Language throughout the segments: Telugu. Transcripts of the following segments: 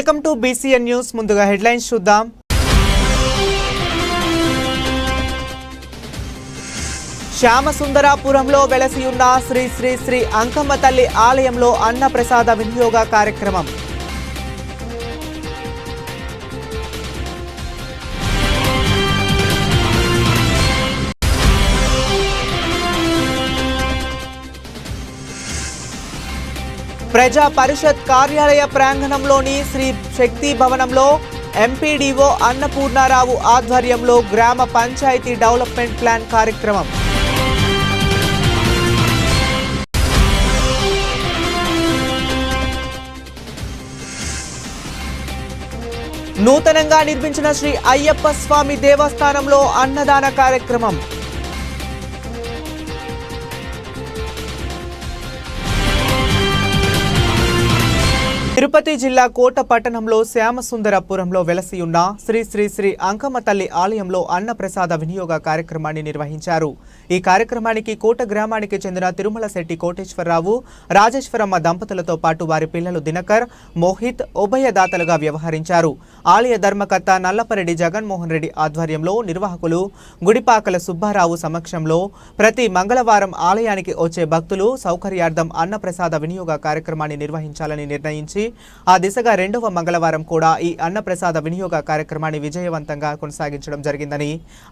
Welcome to BCN news. ముందుగా హెడ్లైన్స్ చూద్దాం. శ్యామసుందరాపురంలో వెలసి ఉన్న శ్రీ శ్రీ శ్రీ అంకమ్మ తల్లి ఆలయంలో అన్నప్రసాద వినియోగ కార్యక్రమం. ప్రజా పరిషత్ కార్యాలయ ప్రాంగణంలోని శ్రీ శక్తి భవనంలో ఎంపీడీఓ అన్నపూర్ణారావు ఆధ్వర్యంలో గ్రామ పంచాయతీ డెవలప్మెంట్ ప్లాన్ కార్యక్రమం. నూతనంగా నిర్మించిన శ్రీ అయ్యప్ప స్వామి దేవస్థానంలో అన్నదాన కార్యక్రమం. తిరుపతి జిల్లా కోట పట్టణంలో శ్యామసుందరపురంలో వెలసి ఉన్న శ్రీ శ్రీ శ్రీ అంకమ్మ తల్లి ఆలయంలో అన్నప్రసాద వినియోగ కార్యక్రమాన్ని నిర్వహించారు. ఈ కార్యక్రమానికి కోట గ్రామానికి చెందిన తిరుమల శెట్టి కోటేశ్వరరావు, రాజేశ్వరమ్మ దంపతులతో పాటు వారి పిల్లలు దినకర్, మోహిత్ ఉభయదాతలుగా వ్యవహరించారు. ఆలయ ధర్మకర్త నల్లపరెడ్డి జగన్మోహన్ రెడ్డి ఆధ్వర్యంలో నిర్వాహకులు గుడిపాకల సుబ్బారావు సమక్షంలో ప్రతి మంగళవారం ఆలయానికి వచ్చే భక్తులు సౌకర్యార్థం అన్నప్రసాద వినియోగ కార్యక్రమాన్ని నిర్వహించాలని నిర్ణయించి ఆ దిశగా రెండవ మంగళవారం కూడా ఈ అన్నప్రసాద వినియోగ కార్యక్రమాన్ని విజయవంతంగా కొనసాగించడం జరిగిందని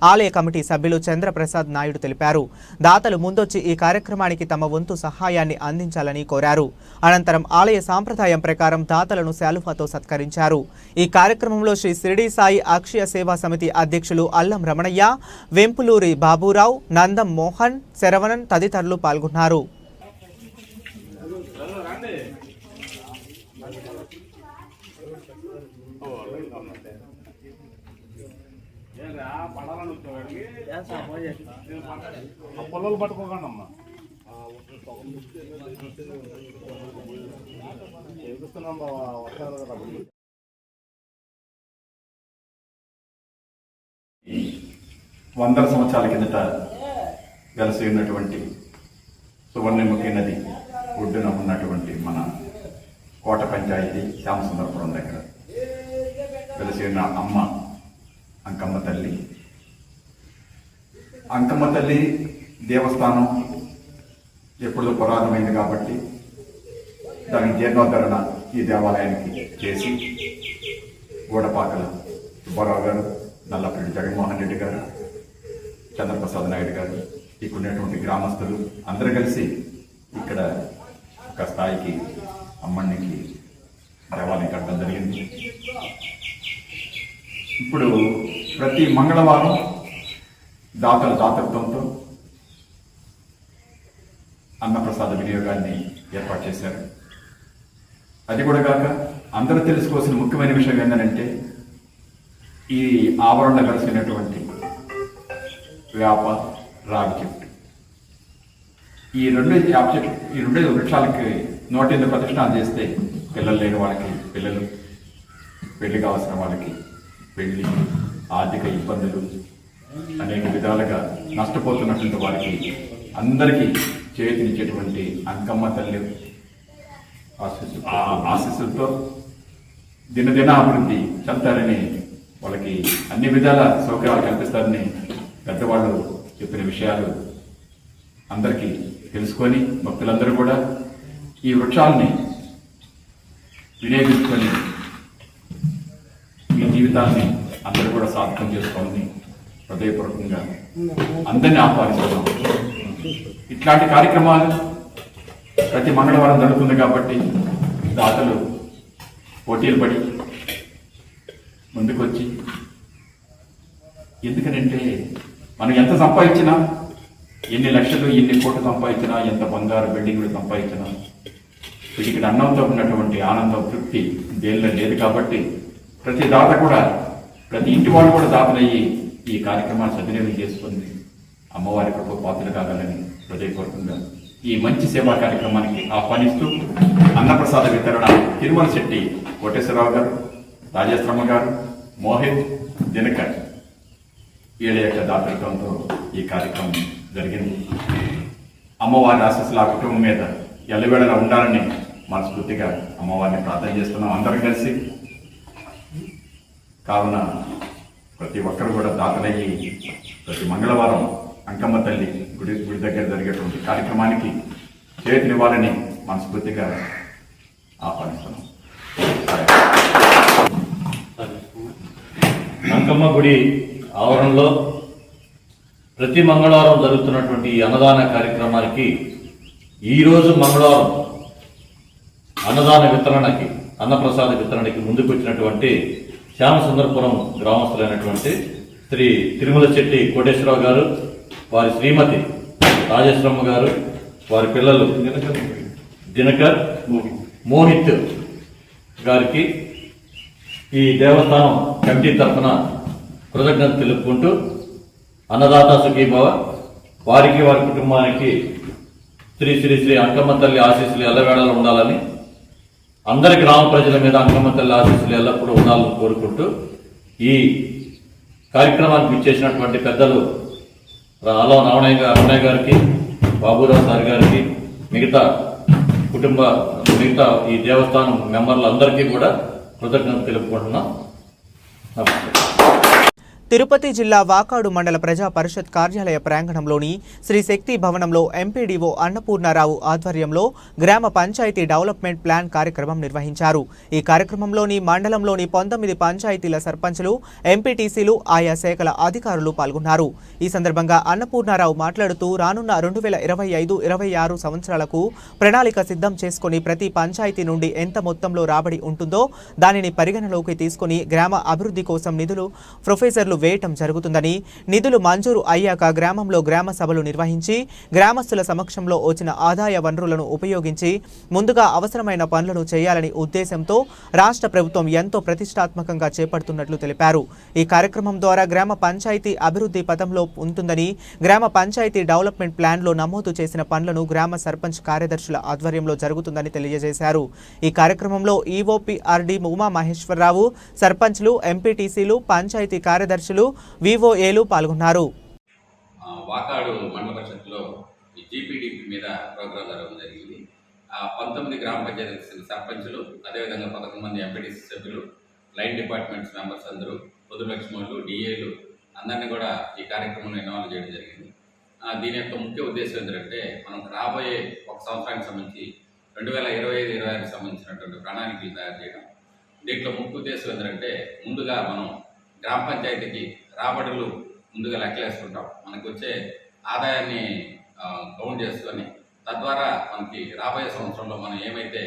ఆలయ కమిటీ సభ్యులు చంద్రప్రసాద్ నాయుడు తెలిపారు. దాతలు ముందొచ్చి ఈ కార్యక్రమానికి తమ వంతు సహాయాన్ని అందించాలని కోరారు. అనంతరం ఆలయ సాంప్రదాయం ప్రకారం దాతలను శాలువాతో సత్కరించారు. ఈ కార్యక్రమంలో శ్రీ షిరిడి సాయి అక్షయ సేవా సమితి అధ్యక్షులు అల్లం రమణయ్య, వెంపులూరి బాబురావు, నందం మోహన్, శరవణన్ తదితరులు పాల్గొన్నారు. పొలాలు పట్టుకోకండి అమ్మా. వందల సంవత్సరాల కిందట వెలసి ఉన్నటువంటి సువర్ణముఖి నది ఒడ్డున ఉన్నటువంటి మన కోట పంచాయతీ శ్యామసుందరపురం దగ్గర వెలసి ఉన్న అమ్మ అంకమ్మ తల్లి. అంకమ్మ తల్లి దేవస్థానం ఎప్పుడో పురాతనమైంది కాబట్టి దానికి జీర్ణోద్ధరణ ఈ దేవాలయానికి చేసి గూడపాకల సుబ్బారావు గారు, నల్లపరెడ్డి జగన్మోహన్ రెడ్డి గారు, చంద్రప్రసాద్ నాయుడు గారు, ఇక్కడ ఉన్నటువంటి గ్రామస్తులు అందరూ కలిసి ఇక్కడ ఒక స్థాయికి అమ్మనికి దేవాలయం కట్టడం జరిగింది. ఇప్పుడు ప్రతి మంగళవారం దాతల దాతృత్వంతో అన్నప్రసాద వినియోగాన్ని ఏర్పాటు చేశారు. అది కూడా కాక అందరూ తెలుసుకోవాల్సిన ముఖ్యమైన విషయం ఏంటంటే ఈ ఆవరణలో కలిసినటువంటి వేప, రావి చెట్టు, ఈ రెండు వృక్షాలకి 108 ప్రదక్షిణాలు చేస్తే పిల్లలు లేని వాళ్ళకి పిల్లలు, పెళ్లి కావాల్సిన వాళ్ళకి పెళ్లి, ఆర్థిక ఇబ్బందులు, అనేక విధాలుగా నష్టపోతున్నటువంటి వారికి అందరికీ చేతినిచ్చేటువంటి అంకమ్మ తల్లి ఆశీస్సులతో దినదిన అభివృద్ధి చెందుతారని, వాళ్ళకి అన్ని విధాల సౌకర్యాలు కల్పిస్తారని పెద్దవాళ్ళు చెప్పిన విషయాలు అందరికీ తెలుసుకొని భక్తులందరూ కూడా ఈ వృక్షాలని వినియోగించుకొని మీ జీవితాన్ని అందరూ కూడా సార్థకం చేసుకోవాలని హృదయపూర్వకంగా అందరినీ ఆహ్వానిస్తున్నాం. ఇట్లాంటి కార్యక్రమాలు ప్రతి మంగళవారం జరుగుతుంది కాబట్టి దాతలు పోటీలు పడి ముందుకొచ్చి, ఎందుకనంటే మనం ఎంత సంపాదించినా, ఎన్ని లక్షలు ఎన్ని కోట్లు సంపాదించినా, ఎంత బంగారు బిల్డింగ్లు సంపాదించినా వీటికి అన్నంతో ఉన్నటువంటి ఆనందం, తృప్తి దేనిలో లేదు. కాబట్టి ప్రతి దాత కూడా, ప్రతి ఇంటి వాళ్ళు కూడా దాతలయ్యి ఈ కార్యక్రమాన్ని సద్వినియోగం చేసుకుంది అమ్మవారి కృప పాత్రలు కాగలని హృదయపూర్వకంగా ఈ మంచి సేవా కార్యక్రమానికి ఆహ్వానిస్తూ అన్నప్రసాద వితరణ తిరుమల శెట్టి కోటేశ్వరరావు గారు, రాజేశ్వరమ్మ గారు, మోహిత్, దినకర్ వీళ్ళ యొక్క దాతృత్వంతో ఈ కార్యక్రమం జరిగింది. అమ్మవారి ఆశీస్సులు ఆ కుటుంబం మీద ఎల్లవేళలా ఉండాలని మనస్ఫూర్తిగా అమ్మవారిని ప్రార్థన చేస్తున్నాం. అందరం కలిసి కావున ప్రతి ఒక్కరు కూడా దాతలయ్యి ప్రతి మంగళవారం అంకమ్మ తల్లి గుడి దగ్గర జరిగేటువంటి కార్యక్రమానికి చేతినివ్వాలని మనస్ఫూర్తిగా ఆహ్వానిస్తున్నాం. అంకమ్మ గుడి ఆవరణలో ప్రతి మంగళవారం జరుగుతున్నటువంటి ఈ అన్నదాన కార్యక్రమానికి ఈరోజు మంగళవారం అన్నదాన వితరణకి అన్నప్రసాద వితరణకి ముందుకు వచ్చినటువంటి శ్యామసుందరపురం గ్రామస్తులైనటువంటి శ్రీ తిరుమల చెట్టి కోటేశ్వరరావు గారు, వారి శ్రీమతి రాజేశ్వరమ్మ గారు, వారి పిల్లలు దినకర్ మోహిత్ గారికి ఈ దేవస్థానం కమిటీ తరఫున కృతజ్ఞత తెలుపుకుంటూ అన్నదాత సుఖీభవ, వారికి వారి కుటుంబానికి శ్రీ శ్రీ శ్రీ అంకమ్మ తల్లి ఆశీస్సులు ఎల్లవేళలా ఉండాలని, అందరి గ్రామ ప్రజల మీద అంకమ్మ తల్లి ఆశీస్సులు ఎల్లప్పుడూ ఉండాలని కోరుకుంటూ ఈ కార్యక్రమానికి ఇచ్చేసినటువంటి పెద్దలు రమణయ్య గారికి, బాబురావు సార్ గారికి, మిగతా ఈ దేవస్థానం మెంబర్లందరికీ కూడా కృతజ్ఞత తెలుపుకుంటున్నాం. తిరుపతి జిల్లా వాకాడు మండల ప్రజా పరిషత్ కార్యాలయ ప్రాంగణంలోని శ్రీ శక్తి భవనంలో ఎంపీడీఓ అన్నపూర్ణారావు ఆధ్వర్యంలో గ్రామ పంచాయతీ డెవలప్మెంట్ ప్లాన్ కార్యక్రమం నిర్వహించారు. ఈ కార్యక్రమంలోని మండలంలోని 19 పంచాయతీల సర్పంచులు, ఎంపీటీసీలు, ఆయా శాఖల అధికారులు పాల్గొన్నారు. ఈ సందర్భంగా అన్నపూర్ణారావు మాట్లాడుతూ రానున్న 2025-26 సంవత్సరాలకు ప్రణాళిక సిద్ధం చేసుకుని ప్రతి పంచాయతీ నుండి ఎంత మొత్తంలో రాబడి ఉంటుందో దానిని పరిగణలోకి తీసుకుని గ్రామ అభివృద్ధి కోసం నిధులు ప్రొఫెసర్లు వేయటం జరుగుతుందని, నిధులు మంజూరు అయ్యాక గ్రామంలో గ్రామ సభలు నిర్వహించి గ్రామస్తుల సమక్షంలో వచ్చిన ఆదాయ వనరులను ఉపయోగించి ముందుగా అవసరమైన పనులను చేయాలని ఉద్దేశంతో రాష్ట్ర ప్రభుత్వం ఎంతో ప్రతిష్టాత్మకంగా చేపడుతున్నట్లు తెలిపారు. ఈ కార్యక్రమం ద్వారా గ్రామ పంచాయతీ అభివృద్ధి పథంలో ఉంటుందని, గ్రామ పంచాయతీ డెవలప్మెంట్ ప్లాన్లో నమోదు చేసిన పనులను గ్రామ సర్పంచ్ కార్యదర్శుల ఆధ్వర్యంలో జరుగుతుందని తెలియజేశారు. ఈ కార్యక్రమంలో ఈఓపీఆర్డి ఉమా మహేశ్వరరావు, సర్పంచ్లు, ఎంపీటీసీలు, పంచాయతీ కార్యదర్శులు, వివోఏలు పాల్గొన్నారు. వాకాడు మండల పరిషత్లో జీపీడీపీ మీద ప్రోగ్రాం జరగడం జరిగింది. 19 గ్రామ పంచాయతీ సర్పంచులు, అదేవిధంగా 11 మంది ఎంపీటీసీ సభ్యులు, లైన్ డిపార్ట్మెంట్స్ మెంబర్స్ అందరూ, పొదుపు లక్ష్మణులు, డిఏలు అందరినీ కూడా ఈ కార్యక్రమంలో ఇన్వాల్వ్ చేయడం జరిగింది. దీని యొక్క ముఖ్య ఉద్దేశం ఏంటంటే మనం రాబోయే ఒక సంవత్సరానికి సంబంధించి 2025-26 సంబంధించినటువంటి ప్రణాళికలు తయారు చేయడం. దీంట్లో ముఖ్య ఉద్దేశం ఏంటంటే ముందుగా మనం గ్రామ పంచాయతీకి రాబడులు ముందుగా లెక్కలేసుకుంటాం, మనకు వచ్చే ఆదాయాన్ని కౌంట్ చేసుకొని తద్వారా మనకి రాబోయే సంవత్సరంలో మనం ఏమైతే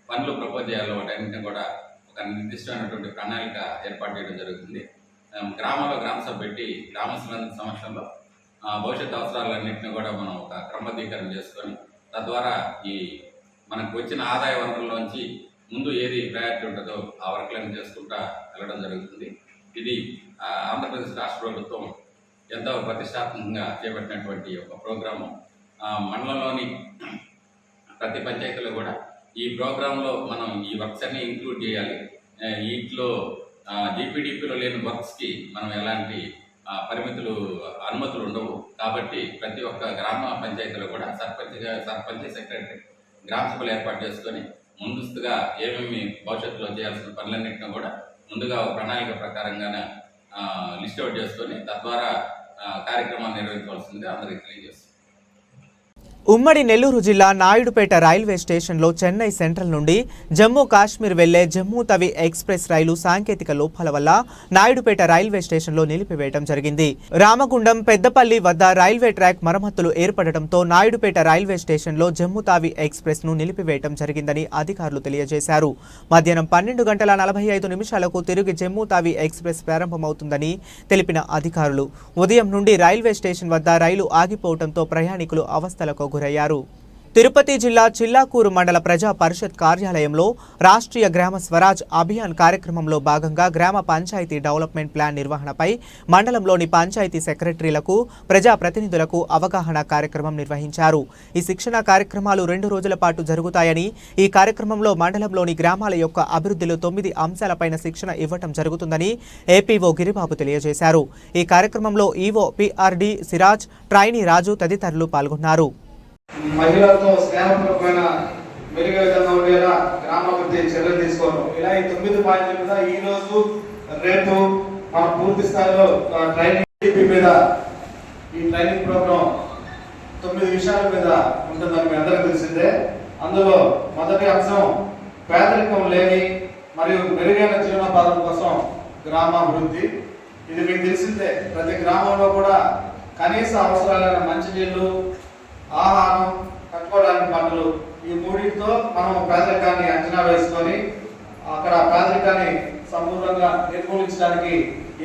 పనులు ప్రపోజ్ చేయాలో వాటన్నింటినీ కూడా ఒక నిర్దిష్టమైనటువంటి ప్రణాళిక ఏర్పాటు చేయడం జరుగుతుంది. గ్రామంలో గ్రామ సభ పెట్టి గ్రామస్తులందరి సమక్షంలో భవిష్యత్ అవసరాలన్నింటినీ కూడా మనం ఒక క్రమబద్ధీకరణ చేసుకొని తద్వారా ఈ మనకు వచ్చిన ఆదాయ వనరుల్లోంచి ముందు ఏది ప్రయారిటీ ఉంటుందో ఆ వర్క్లను చేసుకుంటా వెళ్ళడం జరుగుతుంది. ఇది ఆంధ్రప్రదేశ్ రాష్ట్ర ప్రభుత్వం ఎంతో ప్రతిష్టాత్మకంగా చేపట్టినటువంటి ఒక ప్రోగ్రాము. మండలంలోని ప్రతి పంచాయతీలో కూడా ఈ ప్రోగ్రాంలో మనం ఈ వర్క్స్ అన్ని ఇంక్లూడ్ చేయాలి. వీటిలో జీపీడీపీలో లేని వర్క్స్కి మనం ఎలాంటి అనుమతులు ఉండవు. కాబట్టి ప్రతి ఒక్క గ్రామ పంచాయతీలో కూడా సర్పంచ్, సెక్రటరీ గ్రామ సభలు ఏర్పాటు చేసుకొని ముందస్తుగా ఏమేమి భవిష్యత్తులో చేయాల్సిన పనులన్నింటినీ కూడా ముందుగా ప్రణాళిక ప్రకారంగానే లిస్ట్ అవుట్ చేసుకొని తద్వారా కార్యక్రమాన్ని నిర్వహించవలసిందిగా అందరికీ తెలియజేస్తుంది. ఉమ్మడి నెల్లూరు జిల్లా నాయుడుపేట రైల్వే స్టేషన్లో చెన్నై సెంట్రల్ నుండి జమ్మూ కాశ్మీర్ వెళ్లే జమ్మూ తవి ఎక్స్ప్రెస్ రైలు సాంకేతిక లోపాల వల్ల నాయుడుపేట రైల్వే స్టేషన్లో నిలిపివేయడం జరిగింది. రామగుండం, పెద్దపల్లి వద్ద రైల్వే ట్రాక్ మరమ్మతులు ఏర్పడటంతో నాయుడుపేట రైల్వే స్టేషన్లో జమ్మూ తావి ఎక్స్ప్రెస్ ను నిలిపివేయడం జరిగిందని అధికారులు తెలియజేశారు. మధ్యాహ్నం 12:45 తిరిగి జమ్మూ తావి ఎక్స్ప్రెస్ ప్రారంభమవుతుందని తెలిపిన అధికారులు ఉదయం నుండి రైల్వే స్టేషన్ వద్ద రైలు ఆగిపోవడంతో ప్రయాణికులు అవస్థలకు గురయ్యారు. తిరుపతి జిల్లా చిల్లాకూరు మండల ప్రజా పరిషత్ కార్యాలయంలో రాష్ట్రీయ గ్రామ స్వరాజ్ అభియాన్ కార్యక్రమంలో భాగంగా గ్రామ పంచాయతీ డెవలప్మెంట్ ప్లాన్ నిర్వహణపై మండలంలోని పంచాయతీ సెక్రటరీలకు, ప్రజా ప్రతినిధులకు అవగాహన కార్యక్రమం నిర్వహించారు. ఈ శిక్షణ కార్యక్రమాలు 2 రోజుల పాటు జరుగుతాయని, ఈ కార్యక్రమంలో మండలంలోని గ్రామాల యొక్క అభివృద్ధిలో 9 అంశాలపైన శిక్షణ ఇవ్వటం జరుగుతుందని ఏపీఓ గిరిబాబు తెలియజేశారు. ఈ కార్యక్రమంలో ఈవో పిఆర్డి సిరాజ్, ట్రైనీ రాజు తదితరులు పాల్గొన్నారు. మహిళలతో స్నేహపూర్వకమైన మెరుగైన ఉండేలా గ్రామాభివృద్ధి చర్యలు తీసుకోవడం, ఇలా ఈ 9 పాయింట్ల మీద ఈ రోజు రేపు మనం పూర్తి స్థాయిలో ట్రైనింగ్ మీద ఈ ట్రైనింగ్ ప్రోగ్రామ్ 9 విషయాల మీద ఉంటుందని మీ అందరికీ తెలిసిందే. అందులో మొదటి అంశం పేదరికం లేని మరియు మెరుగైన జీవనోపాధి కోసం గ్రామాభివృద్ధి. ఇది మీకు తెలిసిందే, ప్రతి గ్రామంలో కూడా కనీస అవసరాలైన మంచినీళ్లు, ఆహారం, కట్టుకోవడానికి బట్టలు, ఈ మూడింటితో మనం పేదరికాన్ని అంచనా వేసుకొని అక్కడ పేదరికాన్ని సంపూర్ణంగా నిర్మూలించడానికి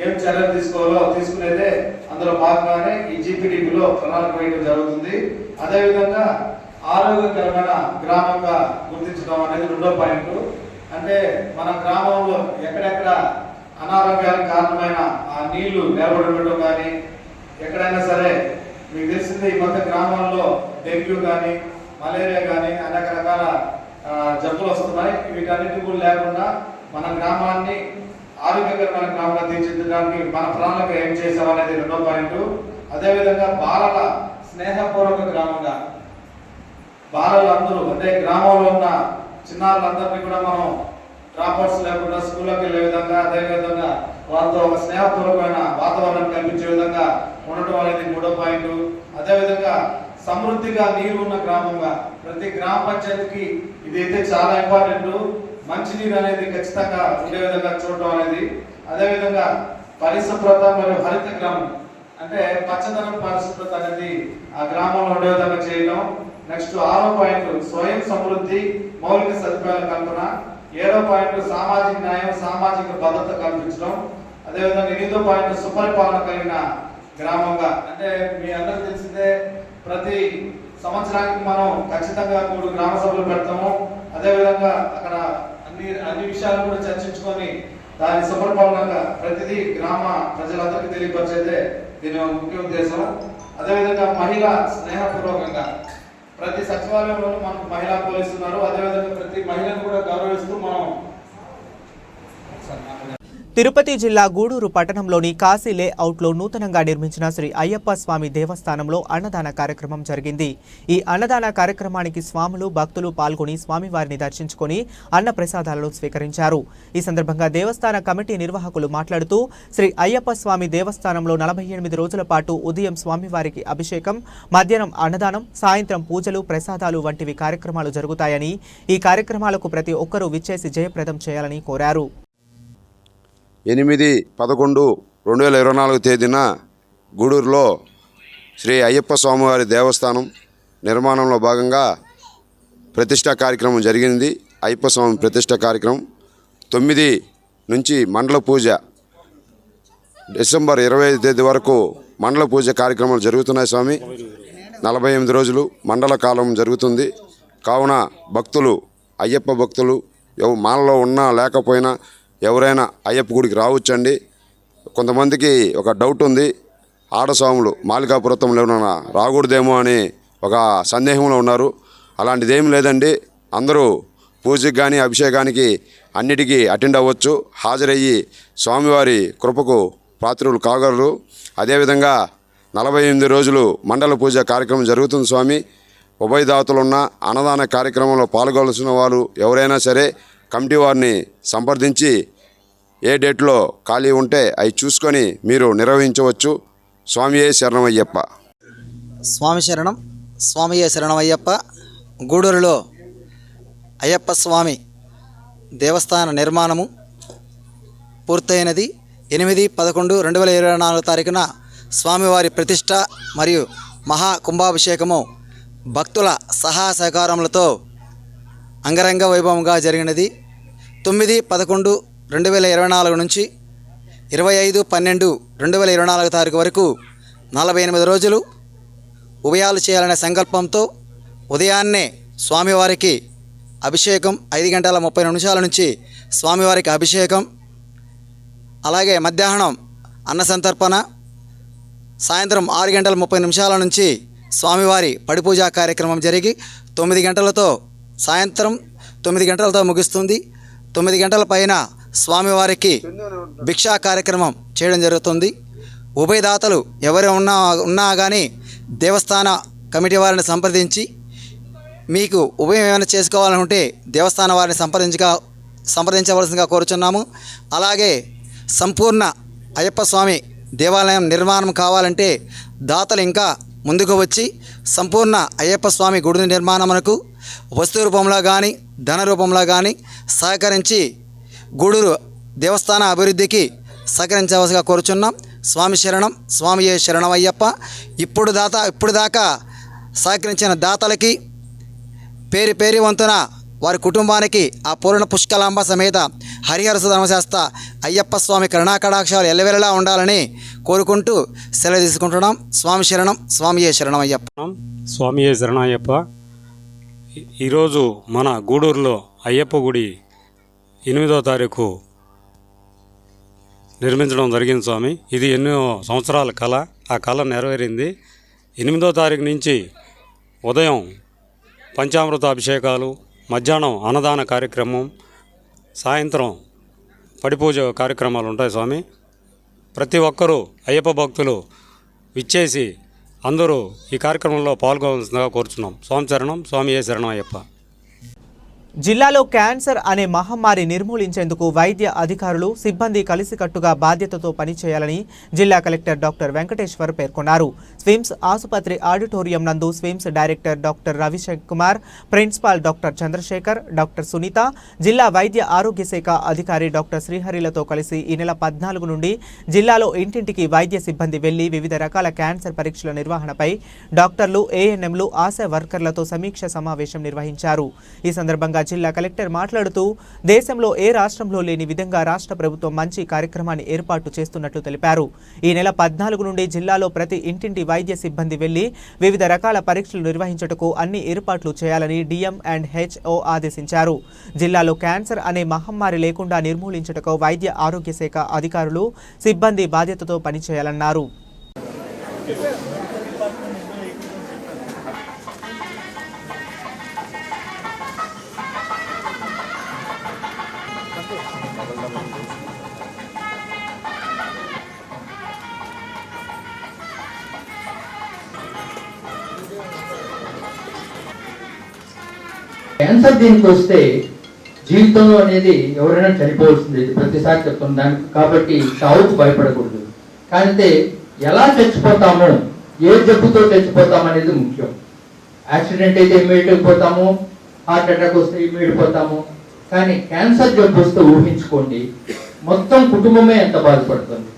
ఏం చర్యలు తీసుకోవాలో తీసుకునేదే అందులో భాగంగానే ఈ జీపీడీపీలో ప్రణాళిక వేయడం జరుగుతుంది. అదేవిధంగా ఆరోగ్యకరమైన గ్రామంగా గుర్తించడం అనేది 2వ పాయింట్. అంటే మన గ్రామంలో ఎక్కడెక్కడ అనారోగ్యానికి కారణమైన ఆ నీళ్లు నిలబడి ఉండటం కానీ, ఎక్కడైనా సరే మీకు తెలిసిందే ఈ మధ్య గ్రామాల్లో డెంగ్యూ కానీ, మలేరియా కానీ అనేక రకాల జబ్బులు వస్తున్నాయి. వీటన్నిటి కూడా లేకుండా మన గ్రామాన్ని ఆరోగ్యకరమైన గ్రామంగా తీర్చిదిద్దడానికి మన ప్రణాళిక ఏం చేసామనేది 2వ పాయింట్. అదేవిధంగా బాలల స్నేహపూర్వక గ్రామంగా బాలలు అందరూ అంటే గ్రామంలో ఉన్న చిన్నారులందరినీ కూడా మనం డ్రాప్అవుట్స్ లేకుండా స్కూల్లోకి వెళ్ళే విధంగా, అదేవిధంగా వాళ్ళతో ఒక స్నేహపూర్వకమైన వాతావరణం కల్పించే విధంగా ఉండటం అనేది 3వ పాయింట్. అదేవిధంగా సమృద్ధిగా నీరు ఉన్న గ్రామంగా ప్రతి గ్రామ పంచాయతీకి ఇదైతే చాలా ఇంపార్టెంట్. మంచినీరు అనేది ఖచ్చితంగా ఉండే విధంగా చూడటం అనేది. అదేవిధంగా పరిశుభ్రత మరియు హరిత గ్రామం అంటే పచ్చదనం పరిశుభ్రత అనేది ఆ గ్రామంలో ఉండే విధంగా చేయడం. నెక్స్ట్ 6వ పాయింట్ స్వయం సమృద్ధి, మౌలిక సదుపాయాల కల్పన. 7వ పాయింట్ సామాజిక న్యాయం, సామాజిక భద్రత కల్పించడం. అదేవిధంగా 8వ పాయింట్ సుపరిపాలన కలిగిన గ్రామంగా. అంటే మీ అందరికీ తెలిసిందే, ప్రతి సంవత్సరానికి మనం ఖచ్చితంగా 3 గ్రామ సభలు పెడతాము. అదేవిధంగా అక్కడ అన్ని విషయాలు కూడా చర్చించుకొని దాని సుపరిపాలనగా ప్రతిదీ గ్రామ ప్రజలందరికీ తెలియపరిచేదే దీని ముఖ్య ఉద్దేశం. అదేవిధంగా మహిళా స్నేహపూర్వకంగా ప్రతి సచివాలయంలోనూ మనకు మహిళా పోలీసులు ఉన్నారు. అదేవిధంగా ప్రతి మహిళను కూడా గౌరవిస్తూ మనం తిరుపతి జిల్లా గూడూరు పట్టణంలోని కాశీ లేఅవుట్లో నూతనంగా నిర్మించిన శ్రీ అయ్యప్ప స్వామి దేవస్థానంలో అన్నదాన కార్యక్రమం జరిగింది. ఈ అన్నదాన కార్యక్రమానికి స్వాములు, భక్తులు పాల్గొని స్వామివారిని దర్శించుకొని అన్న ప్రసాదాలను స్వీకరించారు. ఈ సందర్భంగా దేవస్థాన కమిటీ నిర్వాహకులు మాట్లాడుతూ శ్రీ అయ్యప్ప స్వామి దేవస్థానంలో 48 రోజుల పాటు ఉదయం స్వామివారికి అభిషేకం, మధ్యాహ్నం అన్నదానం, సాయంత్రం పూజలు, ప్రసాదాలు వంటివి కార్యక్రమాలు జరుగుతాయని, ఈ కార్యక్రమాలకు ప్రతి ఒక్కరూ విచ్చేసి జయప్రదం చేయాలని కోరారు. 8/11/2024 తేదీన గూడూరులో శ్రీ అయ్యప్ప స్వామివారి దేవస్థానం నిర్మాణంలో భాగంగా ప్రతిష్టా కార్యక్రమం జరిగింది. అయ్యప్ప స్వామి ప్రతిష్టా కార్యక్రమం 9 నుంచి మండల పూజ, డిసెంబర్ 25 తేదీ వరకు మండల పూజ కార్యక్రమాలు జరుగుతున్నాయి. స్వామి 48 రోజులు మండల కాలం జరుగుతుంది. కావున భక్తులు, అయ్యప్ప భక్తులు మాలలో ఉన్నా లేకపోయినా ఎవరైనా అయ్యప్ప గుడికి రావచ్చండి. కొంతమందికి ఒక డౌట్ ఉంది, ఆడస్వాములు మాలికాపురతంలో ఏమైనా రాకూడదేమో అని ఒక సందేహంలో ఉన్నారు. అలాంటిదేమీ లేదండి. అందరూ పూజకి కానీ అభిషేకానికి అన్నిటికీ అటెండ్ అవ్వచ్చు, హాజరయ్యి స్వామివారి కృపకు పాత్రులు కాగలరు. అదేవిధంగా 48 రోజులు మండల పూజ కార్యక్రమం జరుగుతుంది. స్వామి ఉభయదాతలున్న అన్నదాన కార్యక్రమంలో పాల్గొనాల్సిన వారు ఎవరైనా సరే కమిటీ వారిని సంప్రదించి ఏ డేట్లో ఖాళీ ఉంటే అవి చూసుకొని మీరు నిర్వహించవచ్చు. స్వామియే శరణమయ్యప్ప. స్వామి శరణం, స్వామియే శరణమయ్యప్ప. గూడూరులో అయ్యప్ప స్వామి దేవస్థాన నిర్మాణము పూర్తయినది. 8/11/2024 తారీఖున స్వామివారి ప్రతిష్ట మరియు మహా కుంభాభిషేకము భక్తుల సహాయ సహకారములతో అంగరంగ వైభవంగా జరిగినది. 9/11/2024 నుంచి 25/12/2024 తారీఖు వరకు 48 రోజులు ఉభయాలు చేయాలనే సంకల్పంతో ఉదయాన్నే స్వామివారికి అభిషేకం 5:30 నుంచి స్వామివారికి అభిషేకం, అలాగే మధ్యాహ్నం అన్న సంతర్పణ, సాయంత్రం 6:30 నుంచి స్వామివారి పడిపూజ కార్యక్రమం జరిగి 9 గంటలతో సాయంత్రం 9 గంటలతో ముగుస్తుంది. 9 గంటల పైన స్వామివారికి భిక్షా కార్యక్రమం చేయడం జరుగుతుంది. ఉభయదాతలు ఎవరు ఉన్నా కానీ దేవస్థాన కమిటీ వారిని సంప్రదించి మీకు ఉభయం ఏమైనా చేసుకోవాలనుకుంటే దేవస్థాన వారిని సంప్రదించవలసిందిగా కోరుచున్నాము. అలాగే సంపూర్ణ అయ్యప్ప స్వామి దేవాలయం నిర్మాణం కావాలంటే దాతలు ఇంకా ముందుకు వచ్చి సంపూర్ణ అయ్యప్ప స్వామి గుడి నిర్మాణమునకు వస్తు రూపంలో కానీ ధన రూపంలో కానీ సహకరించి గూడూరు దేవస్థాన అభివృద్ధికి సహకరించవలసిగా కోరుచున్నాం. స్వామి శరణం, స్వామియే శరణమయ్యప్ప. ఇప్పుడు దాకా సహకరించిన దాతలకి పేరు పేరు వంతున వారి కుటుంబానికి ఆ పూర్ణ పుష్కలాంబ సమేత హరిహర ధర్మశాస్త్ర అయ్యప్ప స్వామి కరుణాకటాక్షాలు ఎల్లవెల్లలా ఉండాలని కోరుకుంటూ సెలవు తీసుకుంటున్నాం. స్వామి శరణం, స్వామియే శరణమయ్యప్ప. స్వామియే శరణయ్యప్ప. ఈరోజు మన గూడూరులో అయ్యప్ప గుడి 8వ తారీఖు నిర్మించడం జరిగింది స్వామి. ఇది ఎన్నో సంవత్సరాల కళ, ఆ కళ నెరవేరింది. 8వ తారీఖు నుంచి ఉదయం పంచామృత అభిషేకాలు, మధ్యాహ్నం అన్నదాన కార్యక్రమం, సాయంత్రం పడిపూజ కార్యక్రమాలు ఉంటాయి స్వామి. ప్రతి ఒక్కరూ అయ్యప్ప భక్తులు విచ్చేసి అందరూ ఈ కార్యక్రమంలో పాల్గొనవలసిందిగా కోరుచున్నాం. స్వామి శరణం, స్వామియే శరణం అయ్యప్ప. జిల్లాలో క్యాన్సర్ అనే మహమ్మారి నిర్మూలించేందుకు వైద్య అధికారులు, సిబ్బంది కలిసికట్టుగా బాధ్యతతో పనిచేయాలని జిల్లా కలెక్టర్ డాక్టర్ వెంకటేశ్వర్ పేర్కొన్నారు. స్విమ్స్ ఆసుపత్రి ఆడిటోరియం నందు SVIMS director doctor Ravishankar Kumar, principal doctor Chandrasekhar, doctor Sunitha, జిల్లా వైద్య ఆరోగ్య శాఖ అధికారి డాక్టర్ శ్రీహరిలతో కలిసి ఈ నెల 14 నుండి జిల్లాలో ఇంటింటికి వైద్య సిబ్బంది వెళ్లి వివిధ రకాల క్యాన్సర్ పరీక్షల నిర్వహణపై డాక్టర్లు, ఏఎన్ఎంలు, ఆశా వర్కర్లతో సమీక్ష సమావేశం నిర్వహించారు. ఈ సందర్భంగా జిల్లా కలెక్టర్ మాట్లాడుతూ దేశంలో ఏ రాష్ట్రంలో లేని విధంగా రాష్ట్ర ప్రభుత్వం మంచి కార్యక్రమాన్ని ఏర్పాటు చేస్తున్నట్లు తెలిపారు. ఈ నెల 14 నుండి జిల్లాలో ప్రతి ఇంటింటి వైద్య సిబ్బంది వెళ్లి వివిధ రకాల పరీక్షలు నిర్వహించుటకు అన్ని ఏర్పాట్లు చేయాలని DM&HO ఆదేశించారు. జిల్లాలో క్యాన్సర్ అనే మహమ్మారి లేకుండా నిర్మూలించుటకు వైద్య ఆరోగ్య శాఖ అధికారులు, సిబ్బంది బాధ్యతతో పనిచేయాలన్నారు. క్యాన్సర్ దీనికి వస్తే జీవితంలో అనేది ఎవరైనా చనిపోవాల్సింది, ప్రతిసారి చెప్తాం దానికి. కాబట్టి చావుకు భయపడకూడదు. కానీ ఎలా చచ్చిపోతాము, ఏ జబ్బుతో చచ్చిపోతాము అనేది ముఖ్యం. యాక్సిడెంట్ అయితే ఇమ్మీడియట్గా పోతాము, హార్ట్ అటాక్ వస్తే ఇమ్మీడియట్ పోతాము. కానీ క్యాన్సర్ జబ్బు వస్తే ఊహించుకోండి, మొత్తం కుటుంబమే ఎంత బాధపడుతుంది.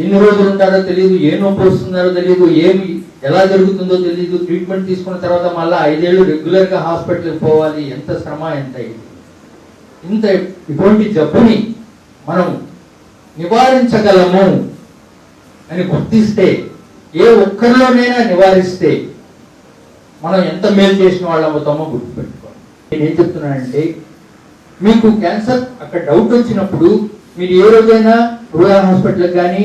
ఎన్ని రోజులు ఉంటారో తెలియదు, ఏ నొప్పి వస్తున్నారో తెలియదు, ఏమి ఎలా జరుగుతుందో తెలియదు. ట్రీట్మెంట్ తీసుకున్న తర్వాత మళ్ళీ 5 ఏళ్ళు రెగ్యులర్గా హాస్పిటల్కి పోవాలి. ఎంత శ్రమ, ఎంత ఇంత ఇటువంటి జబ్బుని మనం నివారించగలము అని గుర్తిస్తే, ఏ ఒక్కరిలోనైనా నివారిస్తే మనం ఎంత మేలు చేసిన వాళ్ళు అవుతామో గుర్తుపెట్టుకోవాలి. నేను ఏం చెప్తున్నానంటే, మీకు క్యాన్సర్ అక్కడ డౌట్ వచ్చినప్పుడు మీరు ఏ రోజైనా రూరల్ హాస్పిటల్కి కానీ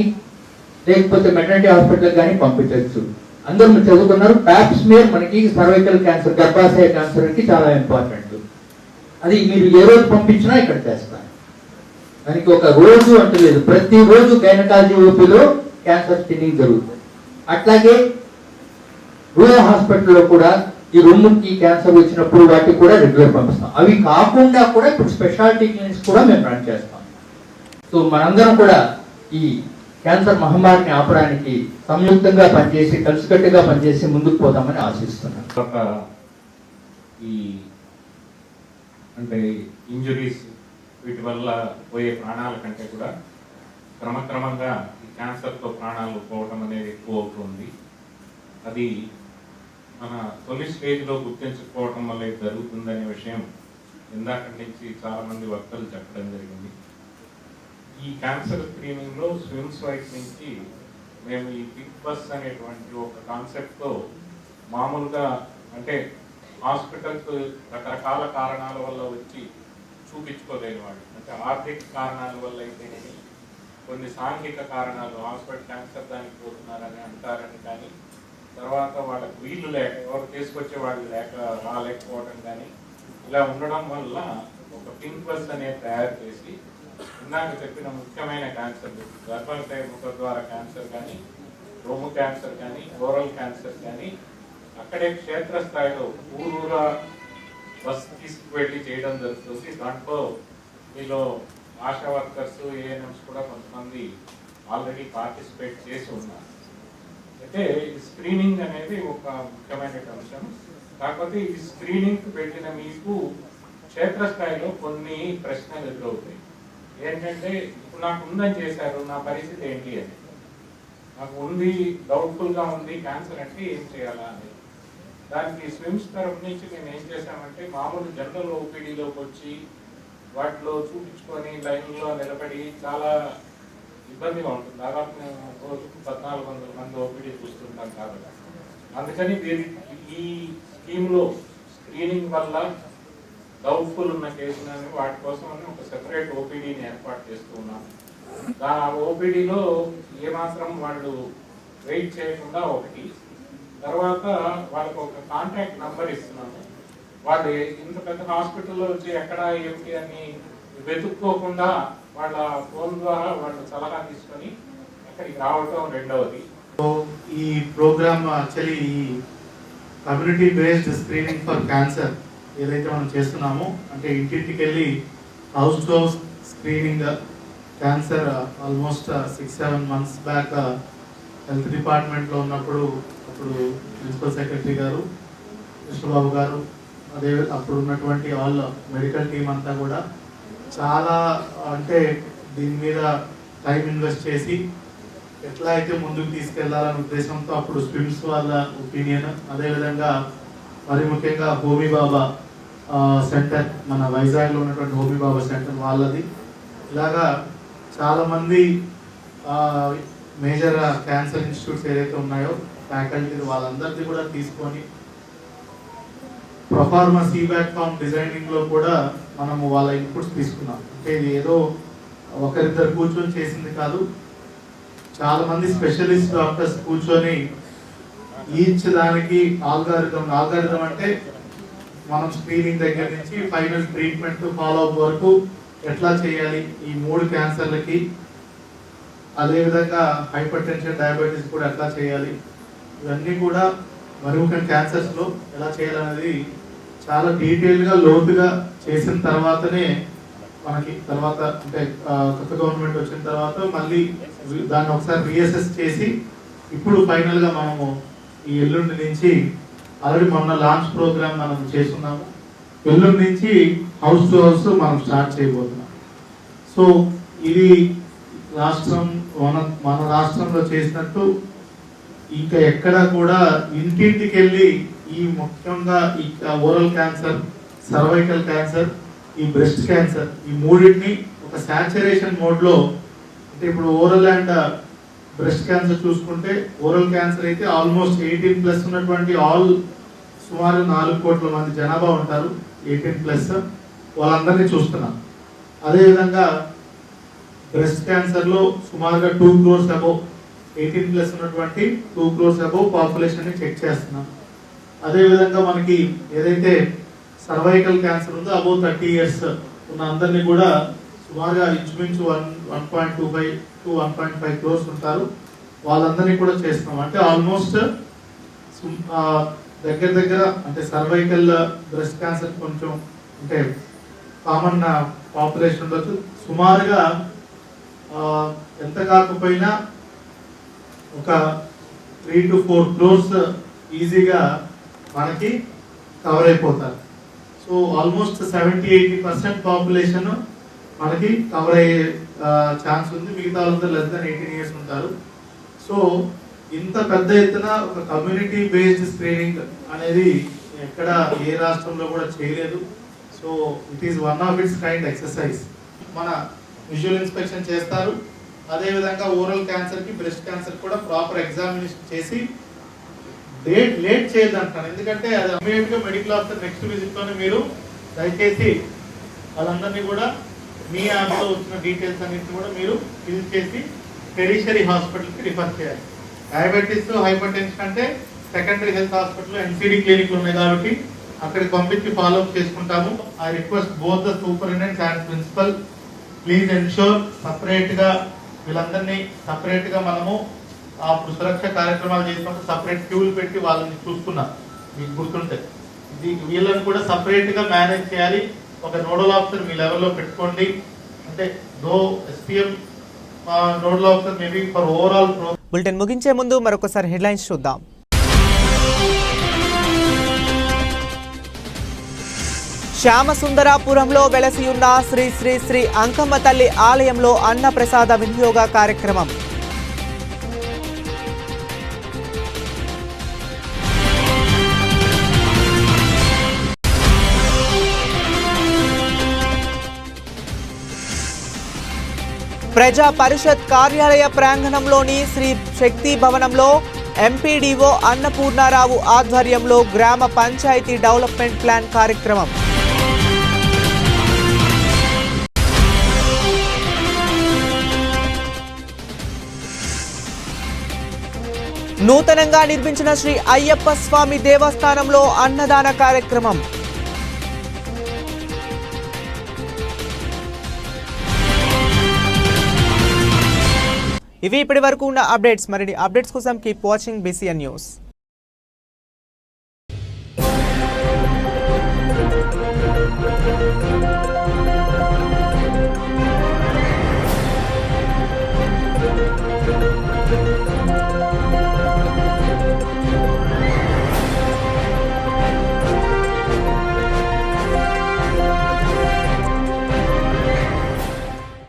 లేకపోతే మెటర్నిటీ హాస్పిటల్కి కానీ పంపించవచ్చు. అందరూ మీరు చదువుకున్నారు. ప్యాప్స్మియర్ మనకి సర్వైకల్ క్యాన్సర్, గర్భాశయ క్యాన్సర్కి చాలా ఇంపార్టెంట్. అది మీరు ఏ రోజు పంపించినా ఇక్కడ చేస్తారు. దానికి ఒక రోజు అంటూ లేదు, ప్రతిరోజు గైనకాలజీ ఓపీలో క్యాన్సర్ స్క్రీనింగ్ జరుగుతుంది. అట్లాగే రూరల్ హాస్పిటల్లో కూడా ఈ రొమ్ముకి క్యాన్సర్ వచ్చినప్పుడు వాటికి కూడా రెగ్యులర్ పంపిస్తాం. అవి కాకుండా కూడా ఇప్పుడు స్పెషాలిటీ క్లినిక్స్ కూడా మేము రన్ చేస్తాం. సో మనందరం కూడా ఈ క్యాన్సర్ మహమ్మారిని ఆపడానికి సంయుక్తంగా పనిచేసి, కలిసికట్టుగా పనిచేసి ముందుకు పోతామని ఆశిస్తున్నాను. ఈ అంటే ఇంజురీస్ వీటి వల్ల పోయే ప్రాణాల కంటే కూడా క్రమక్రమంగా ఈ క్యాన్సర్తో ప్రాణాలు పోవడం అనేది ఎక్కువ అవుతుంది. అది మన తొలి స్టేజ్లో గుర్తించకపోవడం వల్ల ఇది జరుగుతుందనే విషయం ఇందాక నుంచి చాలా మంది వక్తలు చెప్పడం జరిగింది. ఈ క్యాన్సర్ స్క్రీనింగ్లో స్విమ్స్ వైపు నుంచి మేము ఈ బిగ్ బస్ అనేటువంటి ఒక కాన్సెప్ట్తో మామూలుగా అంటే హాస్పిటల్స్ రకరకాల కారణాల వల్ల వచ్చి చూపించుకోలేని వాళ్ళు, అంటే ఆర్థిక కారణాల వల్ల అయితే కొన్ని సాంఘిక కారణాలు, హాస్పిటల్ క్యాన్సర్ దానికి పోతున్నారని అంటారని, కానీ తర్వాత వాళ్ళకి వీళ్ళు లేక, ఎవరు తీసుకొచ్చే వాళ్ళు లేక రాలేకపోవడం కానీ ఇలా ఉండడం వల్ల ఒక పింక్ బస్ అనేది తయారు చేసి ఇందాక చెప్పిన ముఖ్యమైన క్యాన్సర్, గర్భాశయ ముఖ ద్వారా క్యాన్సర్ కానీ, రొమ్ము క్యాన్సర్ కానీ, ఓరల్ క్యాన్సర్ కానీ అక్కడే క్షేత్రస్థాయిలో ఊరూరా బస్ తీసుకువెళ్ళి చేయడం జరుగుతుంది. దాంట్లో మీలో ఆశా వర్కర్స్, ఏఎన్ఎంస్ కూడా కొంతమంది ఆల్రెడీ పార్టిసిపేట్ చేసి ఉన్నారు. అయితే ఈ స్క్రీనింగ్ అనేది ఒక ముఖ్యమైన అంశం. కాకపోతే ఈ స్క్రీనింగ్ పెట్టిన మీకు క్షేత్రస్థాయిలో కొన్ని ప్రశ్నలు ఎదురవుతాయి. ఏంటంటే ఇప్పుడు నాకు ఉందని చేశారు, నా పరిస్థితి ఏంటి అని. నాకు ఉంది, డౌట్ఫుల్గా ఉంది క్యాన్సర్ అంటే ఏం చేయాలా అనేది. దానికి స్విమ్స్ తరఫు నుంచి మేము ఏం చేశామంటే మామూలు జనరల్ ఓపీడీలోకి వచ్చి వాటిలో చూపించుకొని లైన్లో నిలబడి చాలా ఇబ్బందిగా ఉంటుంది. దాదాపు మేము రోజుకు 1400 మంది ఓపీడీ చూస్తుంటాం కాబట్టి అందుకని ఈ స్కీమ్లో స్క్రీనింగ్ వల్ల డౌట్ఫుల్ ఉన్న కేసులని వాటి కోసం ఒక సెపరేట్ ఓపీడీని ఏర్పాటు చేస్తూ ఉన్నాం. ఆ ఓపీడీలో ఏమాత్రం వాళ్ళు వెయిట్ చేయకుండా ఒకటి, తర్వాత వాళ్ళకు ఒక కాంటాక్ట్ నంబర్ ఇస్తున్నాము. వాళ్ళు ఇంత పెద్ద హాస్పిటల్లో వచ్చి ఎక్కడ ఏమిటి అని వెతుక్కోకుండా వాళ్ళ ఫోన్ ద్వారా వాళ్ళు సలహా తీసుకొని అక్కడికి రావటం రెండవది. ఈ ప్రోగ్రామ్ యాక్చువల్లీ ఈ community based screening for cancer ఏదైతే మనం చేస్తున్నామో, అంటే ఇంటింటికి వెళ్ళి house to house screening cancer almost 6-7 months back health డిపార్ట్మెంట్లో ఉన్నప్పుడు అప్పుడు ప్రిన్సిపల్ సెక్రటరీ గారు, కృష్ణబాబు గారు, అదే అప్పుడు ఉన్నటువంటి ఆల్ మెడికల్ టీం అంతా కూడా చాలా అంటే దీని మీద టైం ఇన్వెస్ట్ చేసి ఎట్లా అయితే ముందుకు తీసుకెళ్లాలనే ఉద్దేశంతో అప్పుడు స్విమ్స్ వాళ్ళ ఒపీనియన్, అదేవిధంగా మరి ముఖ్యంగా హోమీ బాబా సెంటర్, మన వైజాగ్లో ఉన్నటువంటి హోమీ బాబా సెంటర్ వాళ్ళది, ఇలాగా చాలామంది మేజర్ క్యాన్సర్ ఇన్స్టిట్యూట్స్ ఏదైతే ఉన్నాయో ఫ్యాకల్టీ వాళ్ళందరిది కూడా తీసుకొని ప్రొఫార్మా సీబ్యాక్ ఫామ్ డిజైనింగ్లో కూడా మనము వాళ్ళ ఇన్పుట్స్ తీసుకున్నాం. అంటే ఇది ఏదో ఒకరిద్దరు కూర్చొని చేసింది కాదు, చాలా మంది స్పెషలిస్ట్ డాక్టర్స్ కూర్చొని ఈచ్ దానికి ఆల్గారిథం అంటే మనం స్క్రీనింగ్ దగ్గర నుంచి ఫైనల్ ట్రీట్మెంట్ ఫాలో అప్ వరకు ఎట్లా చేయాలి ఈ 3 క్యాన్సర్లకి, అదేవిధంగా హైపర్ టెన్షన్, డయాబెటీస్ కూడా ఎట్లా చేయాలి, ఇవన్నీ కూడా మరి ముఖ్యంగా క్యాన్సర్స్లో ఎలా చేయాలనేది చాలా డీటెయిల్గా లోతుగా చేసిన తర్వాతనే మనకి తర్వాత అంటే కొత్త గవర్నమెంట్ వచ్చిన తర్వాత మళ్ళీ దాన్ని ఒకసారి రీఅసెస్ చేసి ఇప్పుడు ఫైనల్గా మనము ఈ ఎల్లుండి నుంచి ఆల్రెడీ మొన్న లాంచ్ ప్రోగ్రామ్ మనం చేస్తున్నాము. ఎల్లుండి నుంచి హౌస్ టు హౌస్ మనం స్టార్ట్ చేయబోతున్నాం. సో ఇది మన రాష్ట్రంలో చేసినట్టు ఇంకా ఎక్కడ కూడా ఇంటింటికి వెళ్ళి ఈ ముఖ్యంగా ఈ ఓరల్ క్యాన్సర్, సర్వైకల్ క్యాన్సర్, ఈ బ్రెస్ట్ క్యాన్సర్, ఈ మూడింటిని ఒక సాచురేషన్ మోడ్లో, అంటే ఇప్పుడు ఓరల్ అండ్ బ్రెస్ట్ క్యాన్సర్ చూసుకుంటే ఓరల్ క్యాన్సర్ అయితే ఆల్మోస్ట్ 18+ ఉన్నటువంటి సుమారు 4 కోట్ల మంది జనాభా ఉంటారు 18+, వాళ్ళందరినీ చూస్తున్నాం. అదేవిధంగా బ్రెస్ట్ క్యాన్సర్లో సుమారుగా 2 crores అబౌవ్ 18+ ఉన్నటువంటి 2 crores అబౌవ్ పాపులేషన్ని చెక్ చేస్తున్నాం. అదేవిధంగా మనకి ఏదైతే సర్వైకల్ క్యాన్సర్ ఉందో అబౌవ్ 30 years ఉన్న అందరినీ కూడా సుమారుగా ఇంచుమించు 1.25 to 1.5 crores ఉంటారు, వాళ్ళందరినీ కూడా చేస్తున్నాం. అంటే ఆల్మోస్ట్ దగ్గర అంటే సర్వైకల్ బ్రెస్ట్ క్యాన్సర్ కొంచెం అంటే కామన్ పాపులేషన్ ఉండొచ్చు, సుమారుగా ఎంత కాకపోయినా ఒక 3 to 4 crores ఈజీగా మనకి కవర్ అయిపోతారు. సో ఆల్మోస్ట్ 70-80% పాపులేషన్ మనకి కవర్ అయ్యే ఛాన్స్ ఉంది. మిగతా వాళ్ళందరూ లెస్ దాన్ 18 years ఉంటారు. సో ఇంత పెద్ద ఎత్తున ఒక కమ్యూనిటీ బేస్డ్ స్క్రీనింగ్ అనేది ఎక్కడ ఏ రాష్ట్రంలో కూడా చేయలేదు. So it is one of it's kind exercise. మన విజువల్ ఇన్స్పెక్షన్ చేస్తారు, అదేవిధంగా ఓరల్ క్యాన్సర్కి బ్రెస్ట్ క్యాన్సర్ కూడా ప్రాపర్ ఎగ్జామినేషన్ చేసి లేట్ చేయొద్దంటాను. ఎందుకంటే అది ఇమ్మీడియట్గా మెడికల్ ఆఫీసర్ నెక్స్ట్ విజిట్లోనే మీరు దయచేసి వాళ్ళందరినీ కూడా మీ యాప్లో వచ్చిన డీటెయిల్స్ అన్నింటినీ కూడా మీరు ఫిల్ చేసి టెరిషరీ హాస్పిటల్కి రిఫర్ చేయాలి. డయాబెటీస్, హైపర్ టెన్షన్ అంటే సెకండరీ హెల్త్ హాస్పిటల్, ఎన్సిడి క్లినిక్లు ఉన్నాయి కాబట్టి అక్కడికి పంపించి ఫాలోఅప్ చేసుకుంటాము. I request both the superintendent and principal, please ensure సపరేట్గా వీళ్ళందరినీ సపరేట్గా మనము అప్పుడు సురక్ష కార్యక్రమాలు చేసినప్పుడు సపరేట్ క్యూలు పెట్టి వాళ్ళని చూసుకున్నాం, మీకు గుర్తుంటే. వీళ్ళని కూడా సపరేట్గా మేనేజ్ చేయాలి. ఒక నోడల్ ఆఫీసర్ మీ లెవెల్లో పెట్టుకోండి. అంటే though SPM nodal officer maybe for overall bulletin ముగించే ముందు మరొకసారి హెడ్లైన్స్ చూద్దాం. శ్యామసుందరాపురంలో వెలసి ఉన్న శ్రీ శ్రీ శ్రీ అంకమ్మ తల్లి ఆలయంలో అన్నప్రసాద వినియోగ కార్యక్రమం. ప్రజా పరిషత్ కార్యాలయ ప్రాంగణంలోని శ్రీ శక్తి భవనంలో ఎంపీడీఓ అన్నపూర్ణారావు ఆధ్వర్యంలో గ్రామ పంచాయతీ డెవలప్మెంట్ ప్లాన్ కార్యక్రమం. నూతనంగా నిర్మించిన శ్రీ అయ్యప్ప స్వామి దేవస్థానంలో అన్నదాన కార్యక్రమం. ఇవి ఇప్పటి వరకు ఉన్న అప్డేట్స్. మరిన్ని అప్డేట్స్ కోసం కీప్ వాచింగ్ BCN న్యూస్.